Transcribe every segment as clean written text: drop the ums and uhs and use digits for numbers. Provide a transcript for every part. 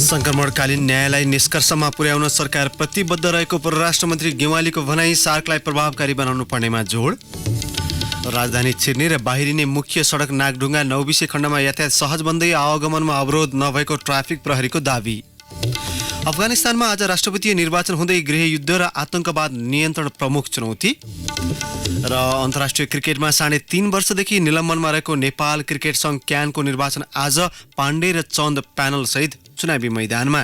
संक्रमणकालीन न्यायलाई निष्कर्षमा पुर्याउन सरकार प्रतिबद्ध रहेको परराष्ट्र मन्त्री गेवालीको भनाई सार्कलाई प्रभावकारी बनाउनु पर्नेमा जोड। राजधानी छिर्ने र बाहिरिने मुख्य सडक नागढुङ्गा नौबिसे खण्डमा यातायात सहज बन्दै आवागमनमा अवरोध नभएको ट्राफिक प्रहरीको दाबी। अफगानिस्तानमा आज राष्ट्रपतीय निर्वाचन हुँदै गृहयुद्ध र आतंकवाद नियन्त्रण प्रमुख चुनौती। र अन्तर्राष्ट्रिय क्रिकेटमा 3.5 वर्षदेखि निलम्बनमा रहेको नेपाल क्रिकेट सङ्घ क्यानको निर्वाचन आज पाण्डे र चन्द प्यानल सहित चुनावी मैदानमा।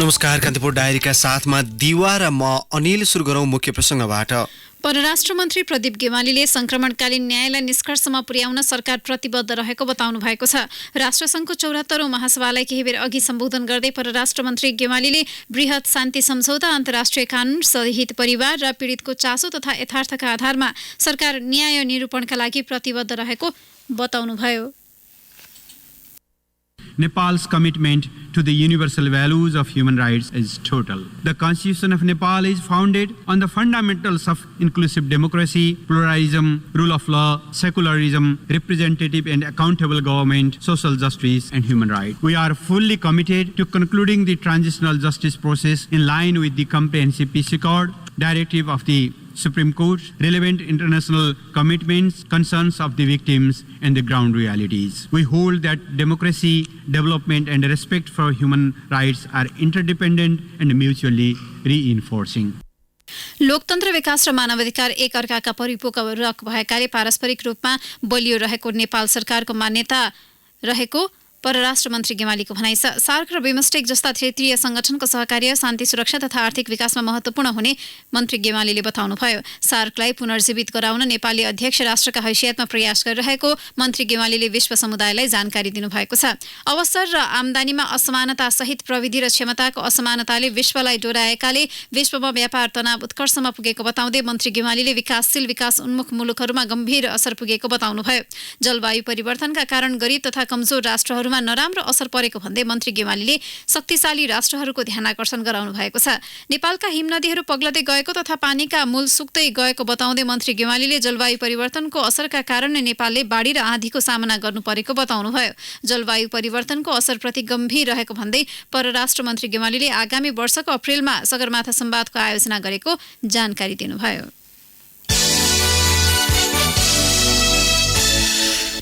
नमस्कार, कान्तिपुर डायरीका साथमा दिवा र म अनिल। सुरु गरौँ मुख्य प्रसङ्गबाट। परराष्ट्र मन्त्री प्रदीप गेवालीले संक्रमणकालीन न्यायलाई निष्कर्षमा पुर्याउन सरकार प्रतिबद्ध रहेको बताउनु भएको छ। राष्ट्रसङ्घको 74औं महासभालाई केही बेर अघि सम्बोधन गर्दै परराष्ट्र मन्त्री गेवालीले बृहत शान्ति सम्झौता, अन्तर्राष्ट्रिय कानून, शहीद परिवार र पीडितको चासो तथा यथार्थका आधारमा सरकार न्याय निरूपणका लागि प्रतिबद्ध रहेको बताउनुभयो। Nepal's commitment to the universal values of human rights is total. The Constitution of Nepal is founded on the fundamentals of inclusive democracy, pluralism, rule of law, secularism, representative and accountable government, social justice, and human rights. We are fully committed to concluding the transitional justice process in line with the Comprehensive Peace Accord, directive of the Supreme Court, relevant international commitments, concerns of the victims, and the ground realities. We hold that democracy, development, and respect for human rights are interdependent and mutually reinforcing. लोकतन्त्र विकास र मानवाधिकार एक अर्काका परिपूरक भएकाले पारस्परिक रूपमा बलियो रहेको नेपाल सरकारको मान्यता रहेको परराष्ट्र मन्त्री गेवालीको भनाइ छ। सार्क र बिमस्टेक जस्ता क्षेत्रीय संगठनको सहकार्य शान्ति, सुरक्षा तथा आर्थिक विकासमा महत्त्वपूर्ण हुने मन्त्री गेवालीले बताउनुभयो। सार्कलाई पुनर्जीवित गराउन नेपालले अध्यक्ष राष्ट्रका हैसियतमा प्रयास गरिरहेको मन्त्री गेवालीले विश्व समुदायलाई जानकारी दिनुभएको छ। अवसर र आम्दानीमा असमानता सहित प्रविधि र क्षमताको असमानताले विश्वलाई डोराएकाले विश्वमा व्यापार तनाव उत्कर्षमा पुगेको बताउँदै मन्त्री गेवालीले विकासशील विकास उन्मुख मुलुकहरूमा गम्भीर असर पुगेको बताउनुभयो। जलवायु परिवर्तनका कारण गरिब तथा कमजोर राष्ट्रहरू नराम्रो असर परेको भन्दै मन्त्री गेवालीले शक्तिशाली राष्ट्रहरूको ध्यान आकर्षण गराउनु भएको छ। नेपालका हिमनदीहरू पग्लदै गएको तथा पानीका मूल सुक्दै गएको बताउँदै मन्त्री गेवालीले जलवायु परिवर्तनको असरका कारण नै नेपालले बाढी र आँधीको सामना गर्नु परेको बताउनुभयो। जलवायु परिवर्तनको असरप्रति गम्भीर रहेको भन्दै परराष्ट्र मन्त्री गेवालीले आगामी वर्षको अप्रिलमा सगरमाथा संवादको आयोजना गरेको जानकारी दिनुभयो।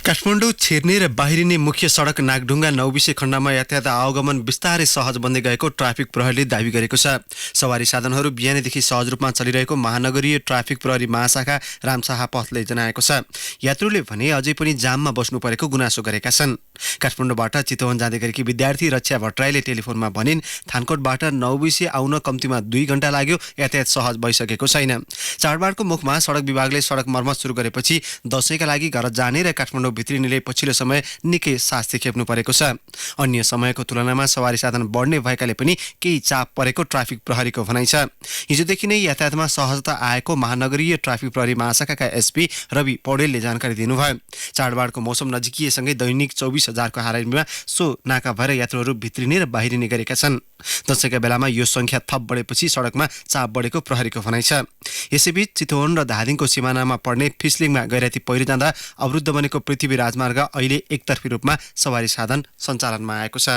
काठमाडौँ छिर्ने र बाहिरिने मुख्य सडक नागढुङ्गा नौबिसे खण्डमा यातायात आवागमन बिस्तारै सहज बन्दै गएको ट्राफिक प्रहरीले दावी गरेको छ। सवारी साधनहरू बिहानैदेखि सहज रूपमा चलिरहेको महानगरीय ट्राफिक प्रहरी महाशाखा रामशाह पथले जनाएको छ। यात्रुले भने अझै पनि जाममा बस्नु परेको गुनासो गरेका छन्। काठमाडौँबाट चितवन जाँदै गरेकी विद्यार्थी रक्षा भट्टराईले टेलिफोनमा भनिन्, थानकोटबाट नौबिसे आउन कम्तीमा 2 घण्टा लाग्यो, यातायात सहज भइसकेको छैन। चाडबाडको मुखमा सडक विभागले सडक मर्मत सुरु गरेपछि दशैंका लागि घर जाने र काठमाडौँ भित्रिनेले पछिल्लो समय निकै शास्ति खेप्नु परेको छ। अन्य समयको तुलनामा सवारी साधन बढ्ने भएकाले पनि केही चाप परेको ट्राफिक प्रहरीको भनाइ छ। हिजोदेखि नै यातायातमा सहजता आएको महानगरीय ट्राफिक प्रहरी महाशाखाका एसपी रवि पौडेलले जानकारी दिनुभयो। चाडबाडको मौसम नजिकिएसँगै दैनिक 24,000को हाराहारीमा सो नाका भएर यात्रुहरू भित्रिने र बाहिरिने गरेका छन्। दशैंका बेलामा यो संख्या थप बढेपछि सडकमा चाप बढेको प्रहरीको भनाइ छ। यसैबीच चितवन र धादिङको सिमानामा पर्ने फिसलिङमा गैराती पहिरो जाँदा अवरुद्ध बनेको पृथ्वी राजमार्ग अहिले एकतर्फी रूपमा सवारी साधन सञ्चालनमा आएको छ।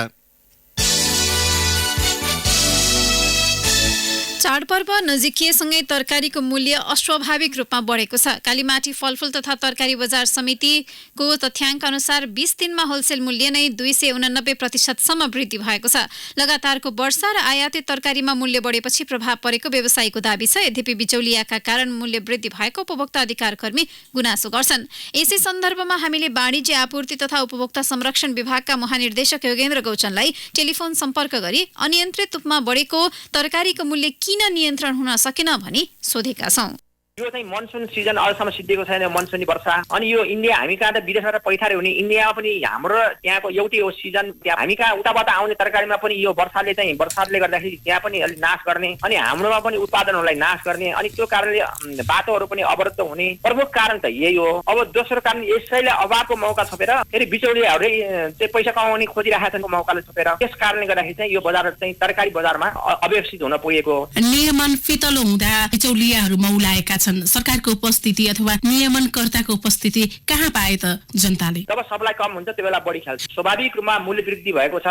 चाडपर्व नजिकिएसँगै तरकारीको मूल्य अस्वाभाविक रूपमा बढेको छ। कालीमाटी फलफुल तथा तरकारी बजार समितिको तथ्याङ्क अनुसार 20 दिनमा होलसेल मूल्य नै 289% सम्म वृद्धि भएको छ। लगातारको वर्षा र आयातित तरकारीमा मूल्य बढेपछि प्रभाव परेको व्यवसायीको दाबी छ। यद्यपि बिचौलियाका कारण मूल्य वृद्धि भएको उपभोक्ता अधिकार कर्मी गुनासो गर्छन्। यसै सन्दर्भमा हामीले वाणिज्य आपूर्ति तथा उपभोक्ता संरक्षण विभागका महानिर्देशक योगेन्द्र गौचनलाई टेलिफोन सम्पर्क गरी अनियन्त्रित रूपमा बढेको तरकारीको मूल्य किन नियन्त्रण हुन सकेन भनी सोधेका छौं। यो चाहिँ मनसुन सिजन अहिलेसम्म सिद्धिएको छैन। मनसुनी वर्षा अनि यो इन्डिया हामी कहाँ त विदेशबाट पैठारे हुने, इन्डियामा पनि हाम्रो त्यहाँको एउटै हो सिजन। हामी कहाँ उताबाट आउने तरकारीमा पनि यो वर्षाले गर्दाखेरि त्यहाँ पनि अलिक नाश गर्ने अनि हाम्रोमा पनि उत्पादनहरूलाई नाश गर्ने अनि त्यो कारणले बाटोहरू पनि अवरुद्ध हुने प्रमुख कारण त यही हो। अब दोस्रो कारण यसैले अभावको मौका छोपेर फेरि बिचौलियाहरूले चाहिँ पैसा कमाउने खोजिरहेका छन् मौकाले छोपेर। त्यस कारणले गर्दाखेरि चाहिँ यो बजार चाहिँ तरकारी बजारमा अव्यवस्थित हुन पुगेको। नियमन फितलो हुँदा बिचौलियाहरू मौलाएका छन् छन् सरकारको उपस्थिति अथवा नियमनकर्ताको उपस्थिति कहाँ पाए त जनताले? जब सप्लाई कम हुन्छ त्यो बेला बढी खेल्छ। स्वाभाविक रूपमा मूल्य वृद्धि भएको छ,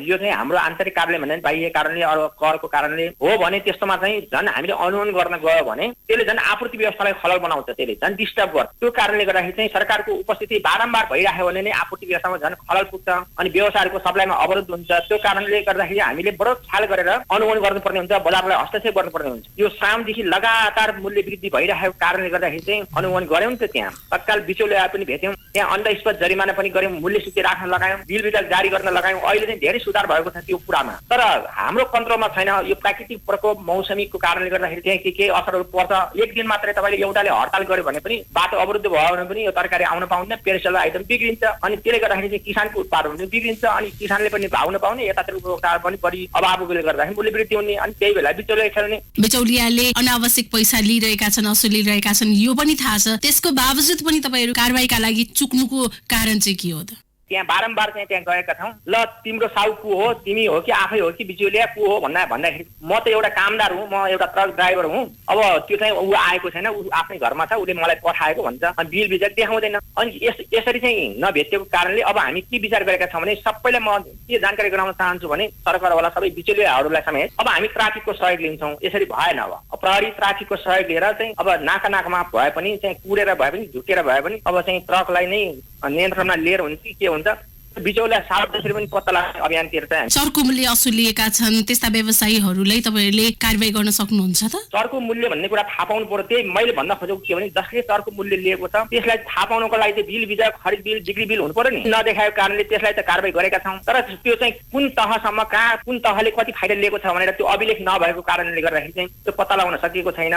यो चाहिँ हाम्रो आन्तरिक कारणले भन्दा बाह्य कारणले अरू करको कारणले हो भने त्यस्तोमा चाहिँ झन् हामीले अनुमान गर्न गयो भने त्यसले झन् आपूर्ति व्यवस्थालाई खलल बनाउँछ, त्यसले झन् डिस्टर्ब गर्छ। त्यो कारणले गर्दाखेरि चाहिँ सरकारको उपस्थिति बारम्बार भइराख्यो भने नै आपूर्ति व्यवस्थामा झन् खलल पुग्छ अनि व्यवसायहरूको सप्लाईमा अवरोध हुन्छ। त्यो कारणले गर्दाखेरि हामीले बडो ख्याल गरेर अनुमान गर्नुपर्ने हुन्छ, बजारलाई हस्तक्षेप गर्नुपर्ने हुन्छ। यो सामदेखि लगातार मूल्य वृद्धि भइरहेको कारणले गर्दाखेरि चाहिँ अनुमान गर्यौँ नि त, त्यहाँ तत्काल बिचौलिया पनि भेट्यौँ, त्यहाँ अन्य स्पष्ट जरिमाना पनि गर्यौँ, मूल्य सूची राख्न लगायौँ, बिल वितरण जारी गर्न लगायौँ। अहिले चाहिँ धेरै सुधार भएको छ त्यो कुरामा, तर हाम्रो कन्ट्रोलमा छैन। यो प्राकृतिक प्रकोप मौसमीको कारणले गर्दाखेरि चाहिँ के असरहरू पर्छ। एक दिन मात्रै तपाईँले एउटाले हडताल गर्यो भने पनि बाटो अवरुद्ध भयो भने पनि यो तरकारी आउन पाउँदैन, पेरिसेबल आइटम बिग्रिन्छ अनि त्यसले गर्दाखेरि चाहिँ किसानको उत्पादन पनि बिग्रिन्छ अनि किसानले पनि भाउ नपाउने, यतातिर उपभोक्ताहरू पनि बढी अभावले गर्दाखेरि मूल्य वृद्धि हुने अनि त्यही बेला बिचौलिया खेल्ने। बिचौलियाले अनावश्यक पैसा लिइरहेका छन्, असुलिरहेका छन्, यो पनि थाहा छ। त्यसको बावजुद पनि तपाईँहरू कारबाहीका लागि चुक्नुको कारण चाहिँ के हो त? त्यहाँ बारम्बार चाहिँ त्यहाँ गएका छौँ। ल तिम्रो साउ को हो, तिमी हो कि आफै हो कि बिचौलिया को हो भन्दाखेरि म त एउटा कामदार हुँ, म एउटा ट्रक ड्राइभर हुँ। अब त्यो चाहिँ ऊ आएको छैन, ऊ आफ्नै घरमा छ, उसले मलाई पठाएको भन्छ अनि बिल विचार देखाउँदैन। अनि यसरी चाहिँ नभेटिएको कारणले अब हामी के विचार गरेका छौँ भने सबैलाई म के जानकारी गराउन चाहन्छु भने सरकारवाला सबै बिचौलियाहरूलाई समेत अब हामी ट्राफिकको सहयोग लिन्छौँ। यसरी भएन, अब प्रहरी ट्राफिकको सहयोग लिएर चाहिँ अब नाकामा भए पनि चाहिँ कुरेर भए पनि झुकेर भए पनि अब चाहिँ ट्रकलाई नै नियन्त्रणमा लिएर हुन्छ कि के हुन्छ बिचौलिया साथ जसरी पनि पत्ता लाग्ने अभियानतिर चाहिँ चर्को मूल्य असुलिएका छन् त्यस्ता व्यवसायीहरूलाई तपाईँहरूले कारबाही गर्न सक्नुहुन्छ त? चर्को मूल्य भन्ने कुरा थाहा पाउनु पर्यो। त्यही मैले भन्न खोजेको के भने जसले चर्को मूल्य लिएको छ त्यसलाई थाहा पाउनको लागि चाहिँ बिल विजय खरिद बिल बिक्री बिल हुनु पर्यो नि। नदेखाएको कारणले त्यसलाई त कारबाही गरेका छौँ, तर त्यो चाहिँ कुन तहसम्म कहाँ कुन तहले कति फाइदा लिएको छ भनेर त्यो अभिलेख नभएको कारणले गर्दाखेरि चाहिँ त्यो पत्ता लगाउन सकिएको छैन।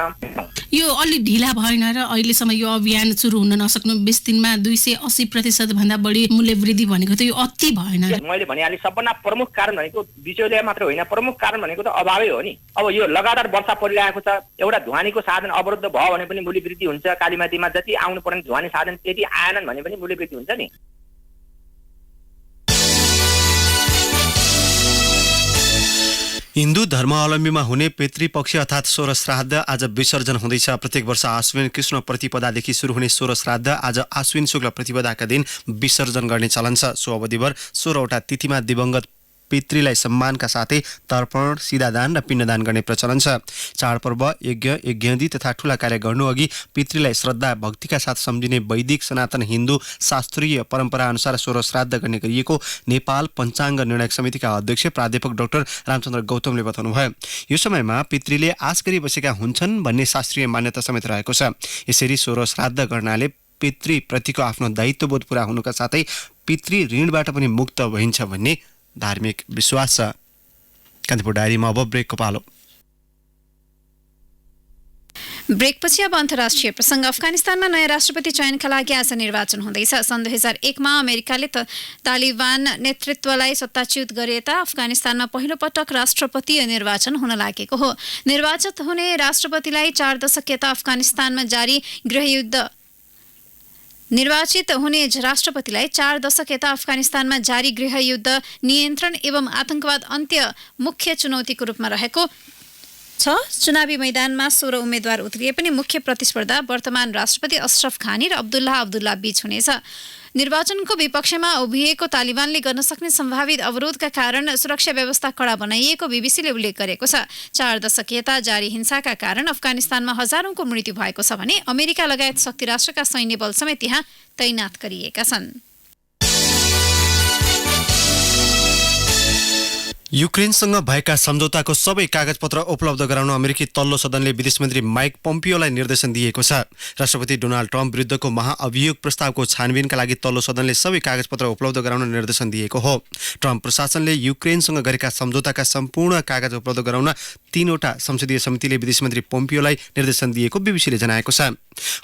यो अलि ढिला भएन र अहिलेसम्म यो अभियान सुरु हुन नसक्नु? 20 दिनमा 280% भन्दा बढी मूल्य वृद्धि भनेको त यो अति भएन? मैले भनिहालेँ सबभन्दा प्रमुख कारण भनेको बिचौलिया मात्र होइन, प्रमुख कारण भनेको त अभावै हो नि। अब यो लगातार वर्षा परिरहेको छ, एउटा ढुवानीको साधन अवरुद्ध भयो भने पनि मूल्य वृद्धि हुन्छ। कालीमाटीमा जति आउनु पर्ने ढुवानी साधन त्यति आएनन् भने पनि मूल्य वृद्धि हुन्छ नि। हिन्दू धर्मावलम्बीमा हुने पितृपक्ष अर्थात् सोह्र श्राद्ध आज विसर्जन हुँदैछ। प्रत्येक वर्ष आश्विन कृष्ण प्रतिपदादेखि सुरु हुने सोह्र श्राद्ध आज आश्विन शुक्ल प्रतिपदाका दिन विसर्जन गर्ने चलन छ। सो अवधिभर 16वटा तिथिमा दिवंगत पितृलाई सम्मानका साथै तर्पण, सिधादान र पिण्डदान गर्ने प्रचलन छ। चाडपर्व, यज्ञ, यज्ञादि तथा ठूला कार्य गर्नु अघि पितृलाई श्रद्धा भक्तिका साथ सम्झिने वैदिक सनातन हिन्दू शास्त्रीय परम्परा अनुसार सोह्र श्राद्ध गर्ने गरिएको नेपाल पञ्चाङ्ग निर्णायक समितिका अध्यक्ष प्राध्यापक डाक्टर रामचन्द्र गौतमले बताउनुभयो। यो समयमा पितृले आश गरी बसेका हुन्छन् भन्ने शास्त्रीय मान्यता समेत रहेको छ। यसरी सोह्र श्राद्ध गर्नाले पितृप्रतिको आफ्नो दायित्वबोध पूरा हुनुका साथै पितृ ऋणबाट पनि मुक्त भइन्छ भन्ने धार्मिक विश्वास छ। कान्तिपुर डायरीमा अब ब्रेकको पालो। ब्रेकपछि अब अन्तर्राष्ट्रिय प्रसङ्ग। अफगानिस्तानमा नयाँ राष्ट्रपति चयनका लागि आज निर्वाचन हुँदैछ। सन् 2001मा अमेरिकाले तालिबान नेतृत्वलाई सत्ताच्युत गरे यता अफगानिस्तानमा पहिलो पटक राष्ट्रपतीय निर्वाचन हुन लागेको हो। निर्वाचित हुने राष्ट्रपतिलाई 4 दशक यता अफगानिस्तानमा जारी गृहयुद्ध निर्वाचित हुने राष्ट्रपतिलाई 4 दशक यता अफगानिस्तानमा जारी गृहयुद्ध नियन्त्रण एवं आतंकवाद अन्त्य मुख्य चुनौतीको रूपमा रहेको छ। चुनावी मैदानमा 16 उम्मेद्वार उत्रिए पनि मुख्य प्रतिस्पर्धा वर्तमान राष्ट्रपति अशरफ घानी र अब्दुल्ला बीच हुनेछ। निर्वाचनको विपक्षमा उभिएको तालिबानले गर्न सक्ने सम्भावित अवरोधका कारण सुरक्षा व्यवस्था कडा बनाइएको बीबीसीले उल्लेख गरेको छ। 4 दशक यता जारी हिंसाका कारण अफगानिस्तानमा हजारौंको मृत्यु भएको छ भने अमेरिका लगायत शक्ति राष्ट्रका सैन्य बल समेत यहाँ तैनात गरिएका छन्। युक्रेनसँग भएका सम्झौताको सबै कागजपत्र उपलब्ध गराउन अमेरिकी तल्लो सदनले विदेश मन्त्री माइक पोम्पियोलाई निर्देशन दिएको छ। राष्ट्रपति डोनाल्ड ट्रम्प विरुद्धको महाअभियोग प्रस्तावको छानबिनका लागि तल्लो सदनले सबै कागजपत्र उपलब्ध गराउन निर्देशन दिएको हो। ट्रम्प प्रशासनले युक्रेनसँग गरेका सम्झौताका सम्पूर्ण कागज उपलब्ध गराउन 3वटा संसदीय समितिले विदेश मन्त्री पोम्पियोलाई निर्देशन दिएको बीबीसीले जनाएको छ।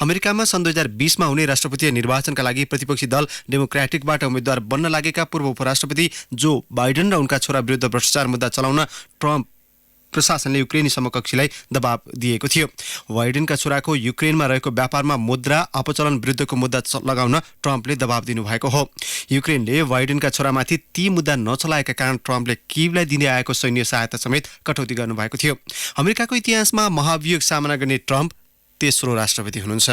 अमेरिकामा सन् 2020मा हुने राष्ट्रपतीय निर्वाचनका लागि प्रतिपक्षी दल डेमोक्रेटिकबाट उम्मेद्वार बन्न लागेका पूर्व उपराष्ट्रपति जो बाइडेन र उनका छोरा विरुद्ध भ्रष्टाचार मुद्दा चलाउन ट्रम्प प्रशासनले युक्रेनी समकक्षीलाई दबाब दिएको थियो। बाइडेनका छोराको युक्रेनमा रहेको व्यापारमा मुद्रा अपचलन विरुद्धको मुद्दा लगाउन ट्रम्पले दबाब दिनुभएको हो। युक्रेनले बाइडेनका छोरामाथि ती मुद्दा नचलाएका कारण ट्रम्पले किभलाई दिँदै आएको सैन्य सहायता समेत कटौती गर्नुभएको थियो। अमेरिकाको इतिहासमा महाभियोग सामना गर्ने ट्रम्प तेस्रो राष्ट्रपति हुनुहुन्छ।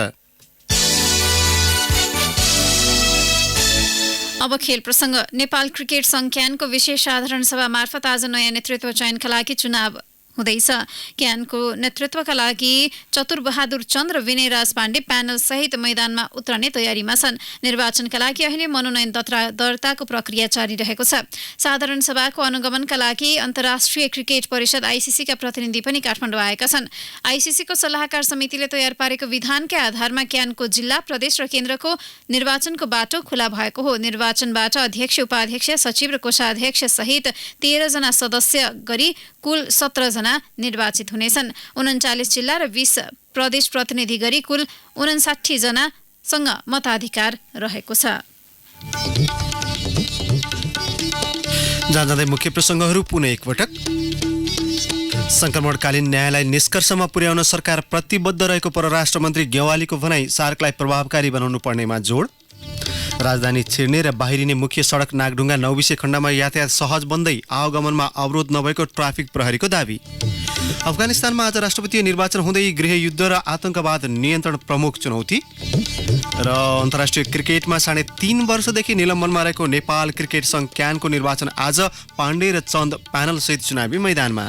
अब खेल प्रसङ्ग। नेपाल क्रिकेट सङ्घ क्यानको विशेष साधारण सभा मार्फत आज नयाँ नेतृत्व चयनका लागि चुनाव हुँदैछ। क्यानको नेतृत्वका लागि चतुरबहादुर चन्द र विनय राज पाण्डे प्यानल सहित मैदानमा उत्रने तयारीमा छन्। निर्वाचनका लागि अहिले मनोनयन दर्ताको प्रक्रिया जारी रहेको छ। साधारण सभाको अनुगमनका लागि अन्तर्राष्ट्रिय क्रिकेट परिषद आइसिसीका प्रतिनिधि पनि काठमाडौँ आएका छन्। आइसिसीको सल्लाहकार समितिले तयार पारेको विधानकै आधारमा क्यानको जिल्ला, प्रदेश र केन्द्रको निर्वाचनको बाटो खुला भएको हो। निर्वाचनबाट अध्यक्ष, उपाध्यक्ष, सचिव र कोषाध्यक्ष सहित 13 जना सदस्य गरी कुल 17 जना निर्वाचित हुनेछन्। 39 जिल्ला र 20 प्रदेश प्रतिनिधि गरी कुल 59 जनासँग मताधिकार रहेको छ। जाँदै मुख्य प्रसङ्गहरू पुनः एकपटक। संक्रमणकालीन न्यायलाई निष्कर्षमा पुर्याउन सरकार प्रतिबद्ध रहेको परराष्ट्र मन्त्री गेवालीको भनाई। सार्कलाई प्रभावकारी बनाउनु पर्नेमा जोड। राजधानी छिर्ने र बाहिरिने मुख्य सडक नागढुङ्गा नौबिसे खण्डमा यातायात सहज बन्दै आवागमनमा अवरोध नभएको ट्राफिक प्रहरीको दावी। अफगानिस्तानमा आज राष्ट्रपतीय निर्वाचन हुँदै गृहयुद्ध र आतंकवाद नियन्त्रण प्रमुख चुनौती। र अन्तर्राष्ट्रिय क्रिकेटमा 3.5 वर्षदेखि निलम्बनमा रहेको नेपाल क्रिकेट सङ्घ क्यानको निर्वाचन आज। पाण्डे र चन्द प्यानलसहित चुनावी मैदानमा।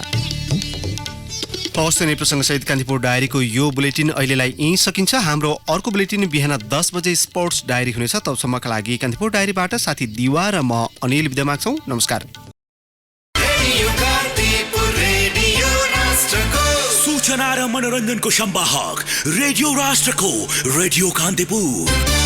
हवस्, नै प्रसङ्गसहित कान्तिपुर डायरीको यो बुलेटिन अहिलेलाई यहीँ सकिन्छ। हाम्रो अर्को बुलेटिन बिहान 10 बजे स्पोर्ट्स डायरी हुनेछ। तबसम्मका लागि कान्तिपुर डायरीबाट साथी दिवा र म अनिल बिदा माग्छौँ। नमस्कार। सूचना र मनोरञ्जनको संवाहक रेडियो राष्ट्रको रेडियो कान्तिपुर।